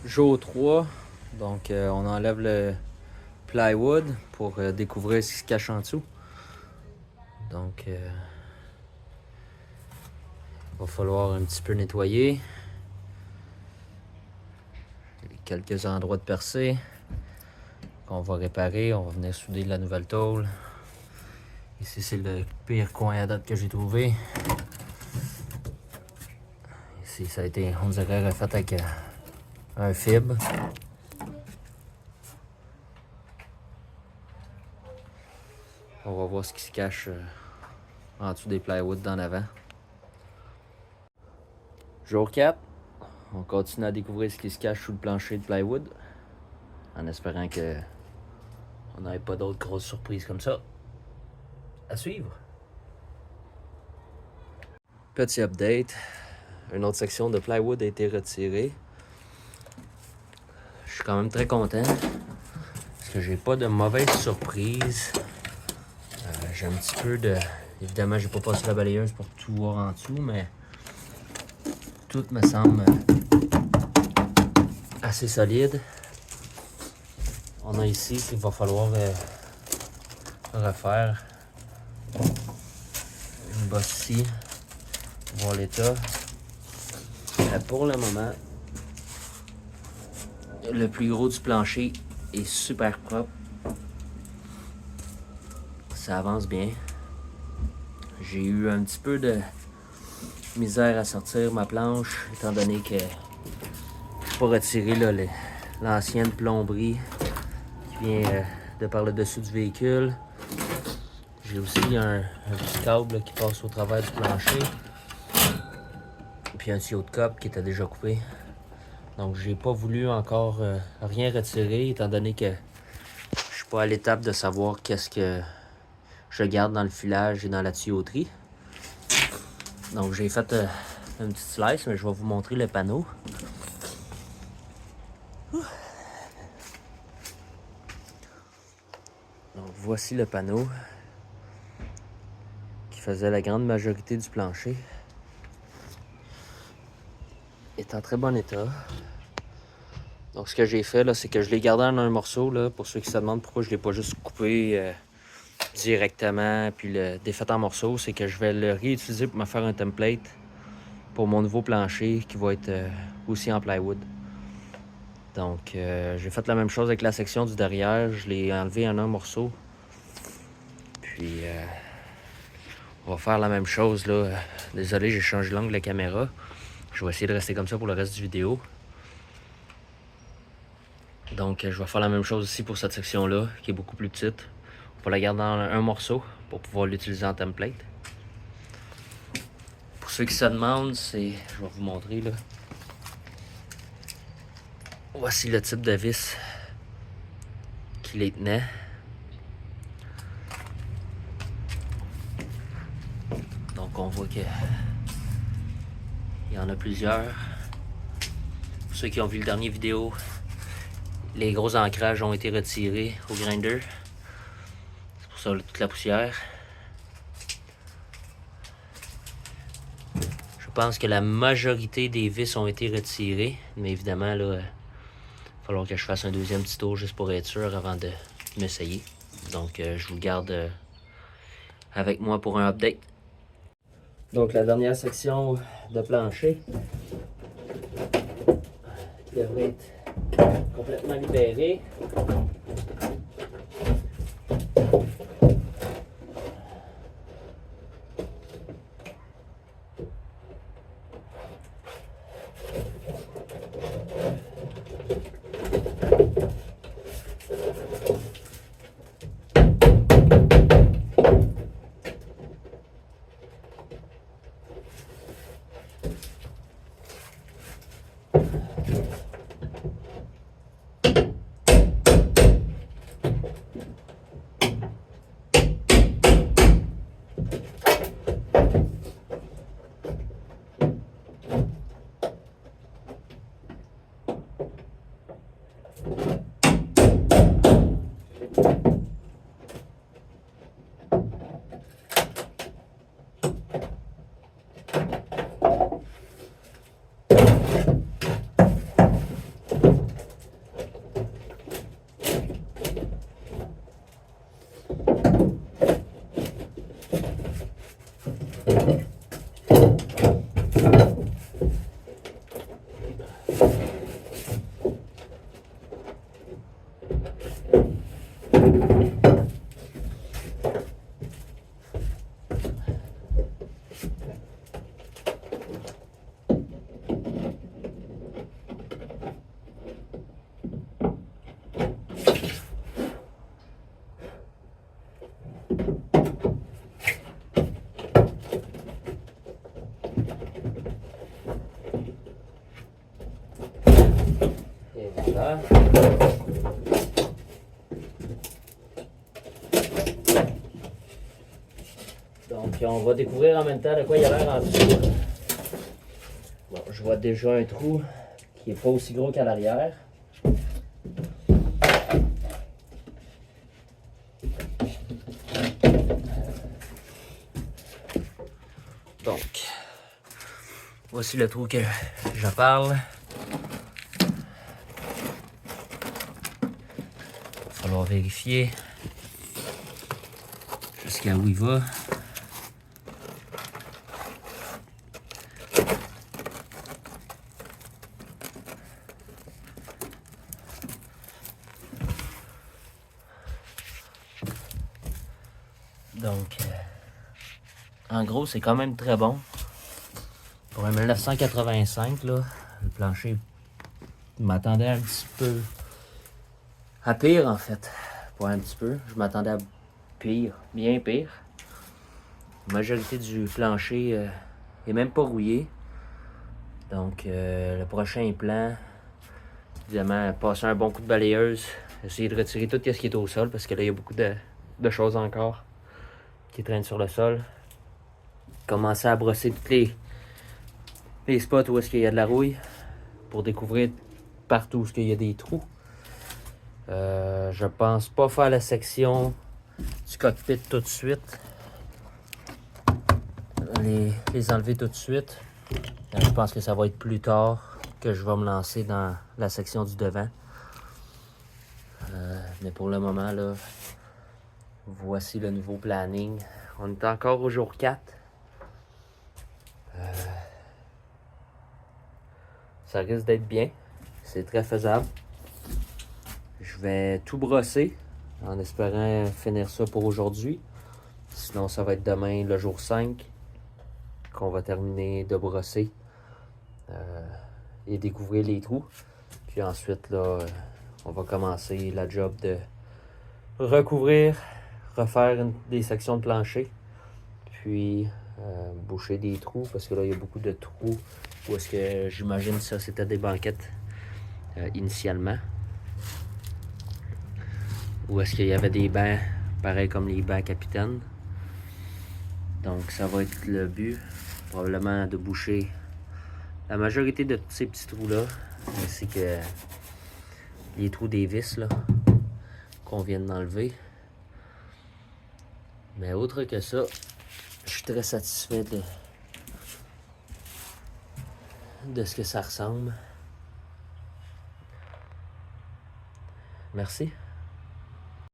Jour 3, donc on enlève le plywood pour découvrir ce qui se cache en dessous. Donc il va falloir un petit peu nettoyer. Quelques endroits de percée qu'on va réparer. On va venir souder de la nouvelle tôle. Ici c'est le pire coin à date que j'ai trouvé. Ici ça a été, on dirait, refait avec un fibre. On va voir ce qui se cache en dessous des plywood d'en avant. Jour 4, on continue à découvrir ce qui se cache sous le plancher de plywood, en espérant que on n'ait pas d'autres grosses surprises comme ça. À suivre. Petit update, une autre section de plywood a été retirée. Je suis quand même très content parce que j'ai pas de mauvaises surprises. J'ai un petit peu de... Évidemment, j'ai pas passé la balayeuse pour tout voir en dessous, mais tout me semble assez solide. On a ici qu'il va falloir refaire une bosse ici, voir l'état. Pour le moment, le plus gros du plancher est super propre. Ça avance bien. J'ai eu un petit peu de misère à sortir ma planche, étant donné que je n'ai pas retiré l'ancienne plomberie qui vient de par le dessus du véhicule. J'ai aussi un petit câble là, qui passe au travers du plancher. Puis un tuyau de cope qui était déjà coupé. Donc j'ai pas voulu encore rien retirer, étant donné que je suis pas à l'étape de savoir qu'est-ce que je garde dans le filage et dans la tuyauterie. Donc j'ai fait une petite slice, mais je vais vous montrer le panneau. Donc voici le panneau qui faisait la grande majorité du plancher. Il est en très bon état. Donc ce que j'ai fait là, c'est que je l'ai gardé en un morceau là, pour ceux qui se demandent pourquoi je l'ai pas juste coupé directement puis le défait en morceaux, c'est que je vais le réutiliser pour me faire un template pour mon nouveau plancher qui va être aussi en plywood. Donc j'ai fait la même chose avec la section du derrière, je l'ai enlevé en un morceau. Puis on va faire la même chose là. Désolé, j'ai changé l'angle de la caméra. Je vais essayer de rester comme ça pour le reste du vidéo. Donc je vais faire la même chose ici pour cette section là, qui est beaucoup plus petite. On va la garder en un morceau pour pouvoir l'utiliser en template. Pour ceux qui se demandent, je vais vous montrer là. Voici le type de vis qui les tenait. Donc on voit que il y en a plusieurs. Pour ceux qui ont vu le dernier vidéo, les gros ancrages ont été retirés au grinder. C'est pour ça là, toute la poussière. Je pense que la majorité des vis ont été retirées, mais évidemment là, il va falloir que je fasse un deuxième petit tour juste pour être sûr avant de m'essayer. Donc je vous garde avec moi pour un update. Donc la dernière section de plancher devrait être complètement libérée. Et voilà. Donc, on va découvrir en même temps de quoi il a l'air en dessous. Bon, je vois déjà un trou qui n'est pas aussi gros qu'à l'arrière. Donc, voici le trou que je parle. Il va falloir vérifier jusqu'à où il va. Donc, en gros, c'est quand même très bon. Pour un 1985, là, le plancher m'attendait un petit peu à pire, en fait. Pas un petit peu, je m'attendais à pire, bien pire. La majorité du plancher est même pas rouillé. Donc, le prochain plan, évidemment, passer un bon coup de balayeuse, essayer de retirer tout ce qui est au sol, parce que là, il y a beaucoup de choses encore qui traînent sur le sol. Commencer à brosser tous les spots où est-ce qu'il y a de la rouille pour découvrir partout où il y a des trous. Je pense pas faire la section du cockpit tout de suite. Les enlever tout de suite. Je pense que ça va être plus tard que je vais me lancer dans la section du devant. Mais pour le moment, là, voici le nouveau planning. On est encore au jour 4. Ça risque d'être bien. C'est très faisable. Je vais tout brosser en espérant finir ça pour aujourd'hui. Sinon, ça va être demain, le jour 5, qu'on va terminer de brosser et découvrir les trous. Puis ensuite, là, on va commencer la job de recouvrir, refaire des sections de plancher, puis boucher des trous, parce que là, il y a beaucoup de trous où est-ce que j'imagine ça, c'était des banquettes initialement. Où est-ce qu'il y avait des bancs, pareil comme les bancs capitaines. Donc, ça va être le but, probablement de boucher la majorité de tous ces petits trous-là, ainsi que les trous des vis là, qu'on vient d'enlever. Mais autre que ça, je suis très satisfait de ce que ça ressemble. Merci.